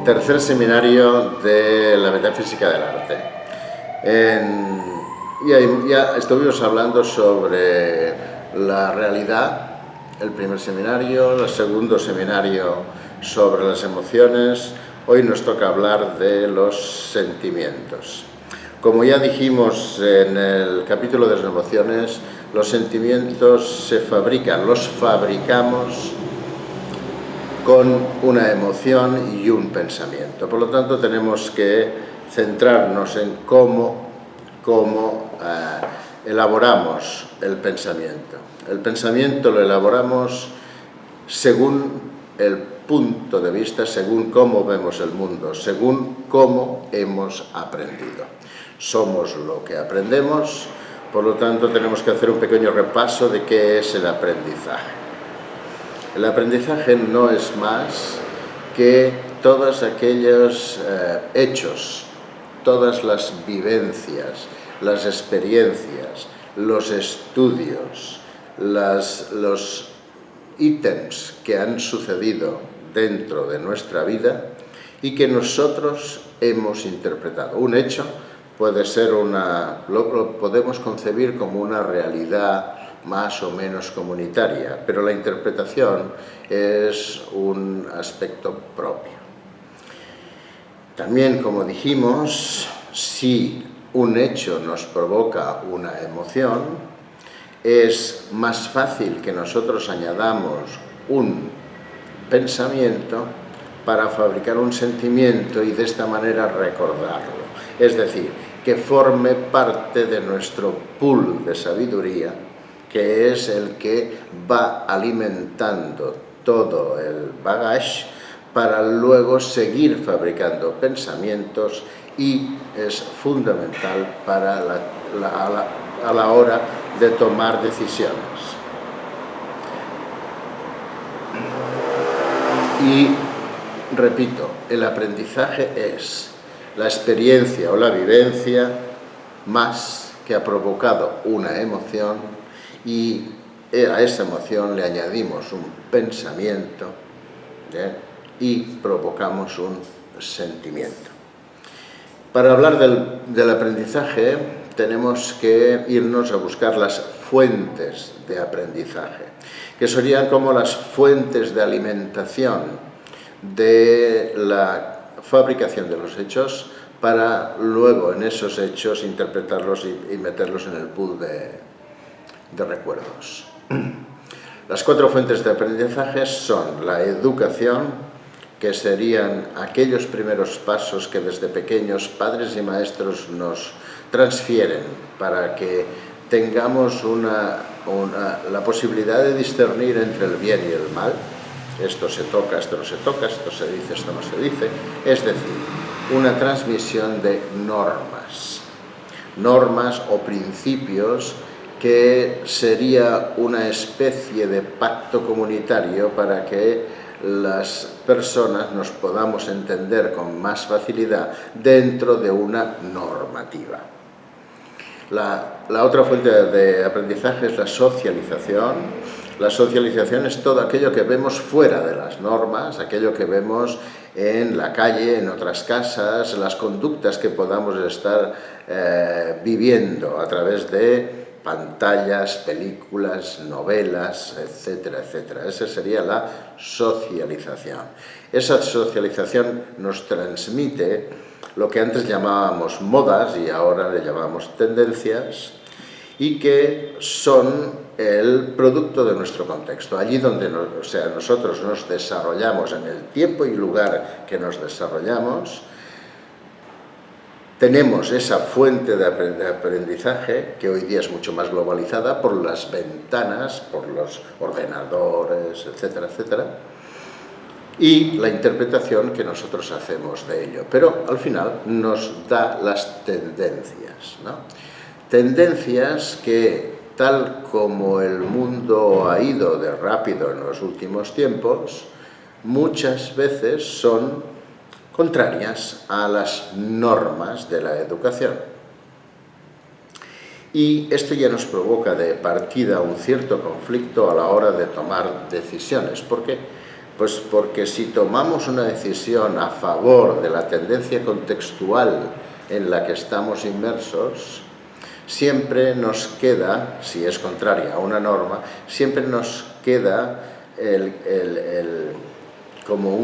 tercer seminario de la metafísica del arte. Ya estuvimos hablando sobre la realidad, el primer seminario, el segundo seminario sobre las emociones. Hoy nos toca hablar de los sentimientos. Como ya dijimos en el capítulo de las emociones, los sentimientos se fabrican, los fabricamos con una emoción y un pensamiento. Por lo tanto, tenemos que centrarnos en cómo elaboramos el pensamiento. El pensamiento lo elaboramos según el punto de vista, según cómo vemos el mundo, según cómo hemos aprendido. Somos lo que aprendemos, por lo tanto tenemos que hacer un pequeño repaso de qué es el aprendizaje. El aprendizaje no es más que todos aquellos hechos, todas las vivencias, las experiencias, los estudios, los ítems que han sucedido dentro de nuestra vida y que nosotros hemos interpretado. Un hecho puede ser lo podemos concebir como una realidad más o menos comunitaria, pero la interpretación es un aspecto propio. También, como dijimos, si un hecho nos provoca una emoción, es más fácil que nosotros añadamos un pensamiento para fabricar un sentimiento y de esta manera recordarlo. Es decir, que forme parte de nuestro pool de sabiduría, que es el que va alimentando todo el bagaje para luego seguir fabricando pensamientos y es fundamental para a la hora de tomar decisiones. Y repito, el aprendizaje es la experiencia o la vivencia más que ha provocado una emoción y a esa emoción le añadimos un pensamiento y provocamos un sentimiento. Para hablar del aprendizaje tenemos que irnos a buscar las fuentes de aprendizaje, que serían como las fuentes de alimentación de la fabricación de los hechos para luego en esos hechos interpretarlos y meterlos en el pool de recuerdos. Las cuatro fuentes de aprendizaje son la educación, que serían aquellos primeros pasos que desde pequeños padres y maestros nos transfieren para que tengamos la posibilidad de discernir entre el bien y el mal. Esto se toca, esto no se toca, esto se dice, esto no se dice. Es decir, una transmisión de normas o principios que sería una especie de pacto comunitario para que las personas nos podamos entender con más facilidad dentro de una normativa. La otra fuente de aprendizaje es la socialización. La socialización es todo aquello que vemos fuera de las normas, aquello que vemos en la calle, en otras casas, las conductas que podamos estar viviendo a través de pantallas, películas, novelas, etcétera, etcétera. Esa sería la socialización. Esa socialización nos transmite lo que antes llamábamos modas y ahora le llamamos tendencias y que son el producto de nuestro contexto. Allí donde nosotros nos desarrollamos, en el tiempo y lugar que nos desarrollamos, tenemos esa fuente de aprendizaje que hoy día es mucho más globalizada por las ventanas, por los ordenadores, etcétera, etcétera, y la interpretación que nosotros hacemos de ello. Pero al final nos da las tendencias, ¿no? Tendencias que, tal como el mundo ha ido de rápido en los últimos tiempos, muchas veces son contrarias a las normas de la educación. Y esto ya nos provoca de partida un cierto conflicto a la hora de tomar decisiones. ¿Por qué? Pues porque si tomamos una decisión a favor de la tendencia contextual en la que estamos inmersos, siempre nos queda, si es contraria a una norma, siempre nos queda como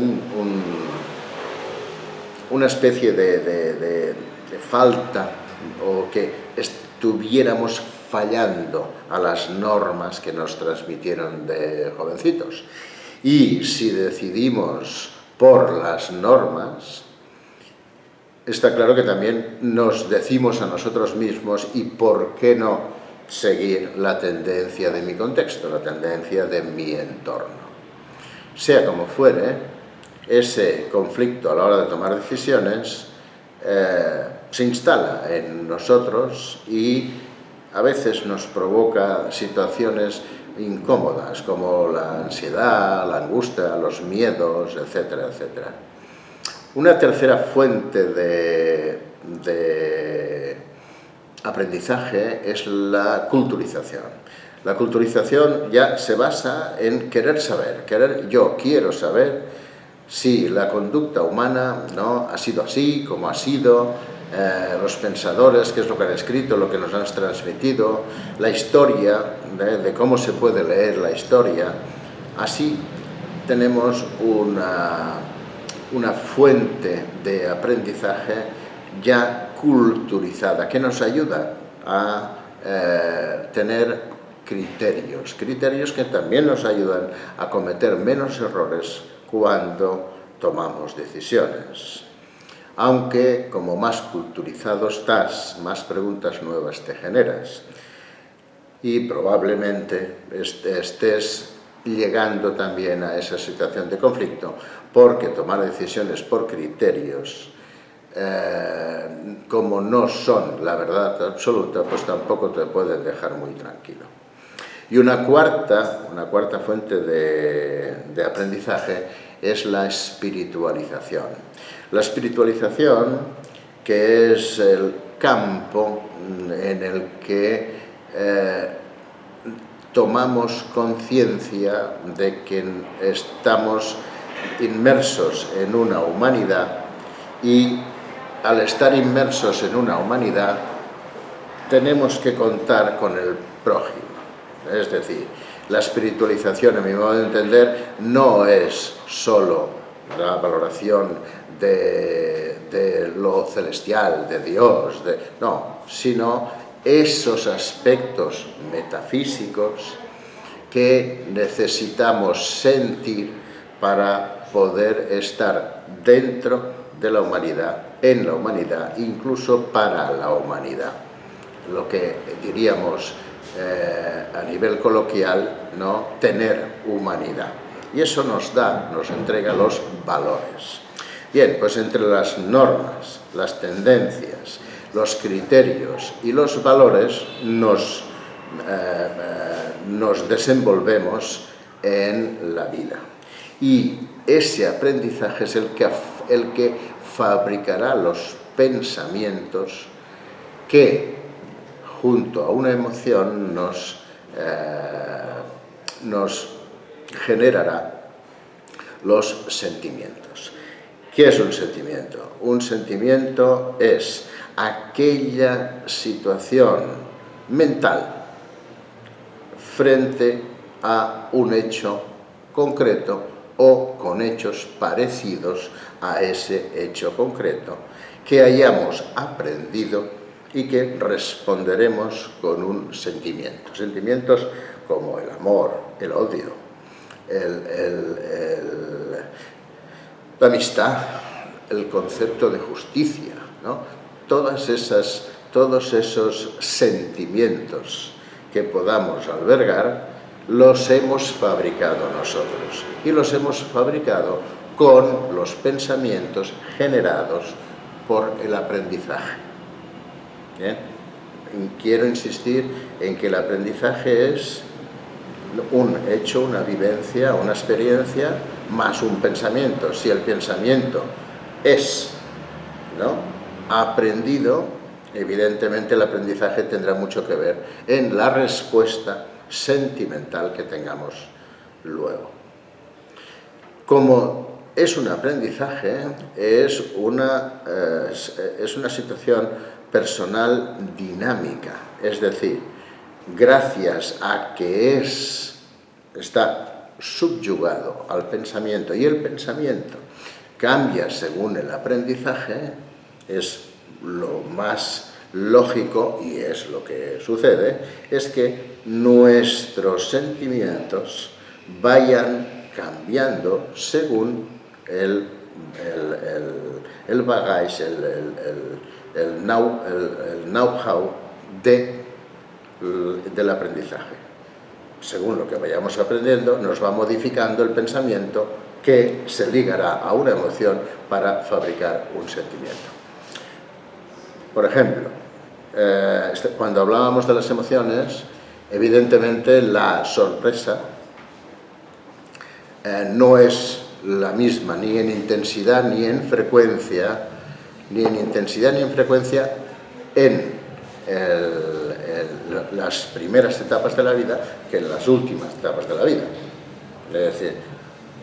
una especie de falta, o que estuviéramos fallando a las normas que nos transmitieron de jovencitos. Y si decidimos por las normas, está claro que también nos decimos a nosotros mismos: ¿y por qué no seguir la tendencia de mi contexto, la tendencia de mi entorno? Sea como fuere, ese conflicto a la hora de tomar decisiones se instala en nosotros y a veces nos provoca situaciones incómodas, como la ansiedad, la angustia, los miedos, etcétera, etcétera. Una tercera fuente de aprendizaje es la culturización. La culturización ya se basa en querer saber, yo quiero saber si la conducta humana, ¿no?, ha sido así, como ha sido, los pensadores, qué es lo que han escrito, lo que nos han transmitido, la historia, de cómo se puede leer la historia. Así tenemos una fuente de aprendizaje ya culturizada, que nos ayuda a tener criterios que también nos ayudan a cometer menos errores cuando tomamos decisiones. Aunque, como más culturizado estás, más preguntas nuevas te generas. Y probablemente estés llegando también a esa situación de conflicto, porque tomar decisiones por criterios, como no son la verdad absoluta, pues tampoco te pueden dejar muy tranquilo. Y una cuarta fuente de aprendizaje es la espiritualización. La espiritualización, que es el campo en el que tomamos conciencia de que estamos inmersos en una humanidad, y al estar inmersos en una humanidad tenemos que contar con el prójimo. Es decir, la espiritualización, a mi modo de entender, no es solo la valoración de lo celestial, de Dios, no, sino esos aspectos metafísicos que necesitamos sentir para poder estar dentro de la humanidad, en la humanidad, incluso para la humanidad. Lo que diríamos a nivel coloquial, ¿no?, tener humanidad. Y eso nos entrega los valores. Bien, pues entre las normas, las tendencias, los criterios y los valores nos desenvolvemos en la vida. Y ese aprendizaje es el que fabricará los pensamientos que, junto a una emoción, nos generará los sentimientos. ¿Qué es un sentimiento? Un sentimiento es aquella situación mental frente a un hecho concreto o con hechos parecidos a ese hecho concreto que hayamos aprendido y que responderemos con un sentimiento. Sentimientos como el amor, el odio, la amistad, el concepto de justicia, ¿no? Todos esos sentimientos que podamos albergar los hemos fabricado nosotros, y los hemos fabricado con los pensamientos generados por el aprendizaje. ¿Bien? Quiero insistir en que el aprendizaje es un hecho, una vivencia, una experiencia, más un pensamiento. Si el pensamiento es, ¿no?, aprendido, evidentemente el aprendizaje tendrá mucho que ver en la respuesta sentimental que tengamos luego. como es un aprendizaje, es una situación personal dinámica, es decir, gracias a que está subyugado al pensamiento y el pensamiento cambia según el aprendizaje, es lo más lógico, y es lo que sucede, es que nuestros sentimientos vayan cambiando según el bagaje, el know-how del aprendizaje. Según lo que vayamos aprendiendo, nos va modificando el pensamiento que se ligará a una emoción para fabricar un sentimiento. Por ejemplo, cuando hablábamos de las emociones, evidentemente la sorpresa no es la misma ni en intensidad ni en frecuencia, en las primeras etapas de la vida que en las últimas etapas de la vida. Es decir,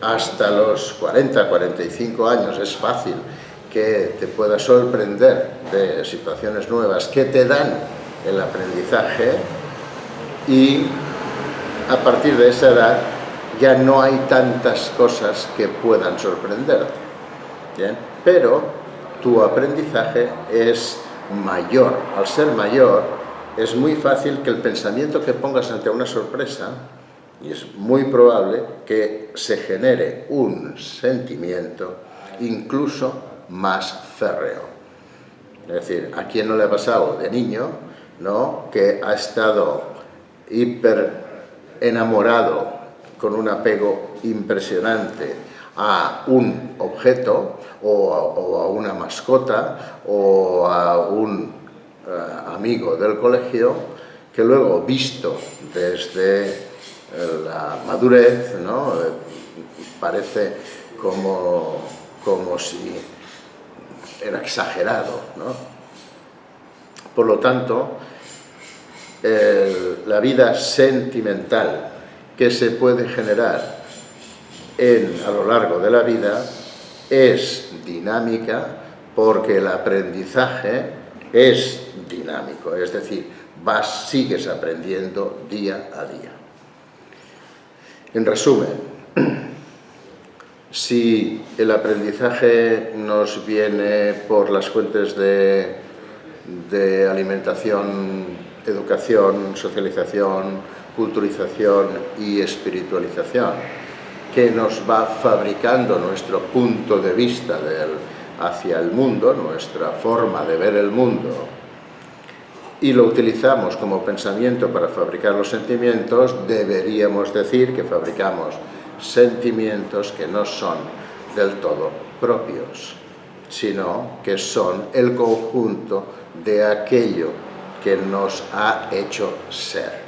hasta los 40, 45 años es fácil que te pueda sorprender de situaciones nuevas que te dan el aprendizaje, y a partir de esa edad ya no hay tantas cosas que puedan sorprenderte. ¿Bien? Pero tu aprendizaje es mayor. Al ser mayor, es muy fácil que el pensamiento que pongas ante una sorpresa, y es muy probable que se genere un sentimiento incluso más férreo. Es decir, ¿a quién no le ha pasado de niño, ¿no?, que ha estado hiper enamorado con un apego impresionante a un objeto o a una mascota o a un amigo del colegio, que luego, visto desde la madurez, ¿no?, parece como si era exagerado, ¿no? Por lo tanto, la vida sentimental que se puede generar a lo largo de la vida es dinámica, porque el aprendizaje es dinámico, es decir, sigues aprendiendo día a día. En resumen, si el aprendizaje nos viene por las fuentes de alimentación, educación, socialización, culturización y espiritualización, que nos va fabricando nuestro punto de vista hacia el mundo, nuestra forma de ver el mundo, y lo utilizamos como pensamiento para fabricar los sentimientos, deberíamos decir que fabricamos sentimientos que no son del todo propios, sino que son el conjunto de aquello que nos ha hecho ser.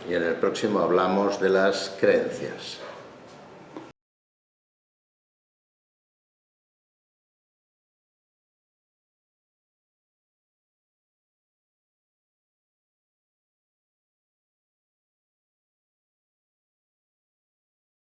Y en el próximo hablamos de las creencias.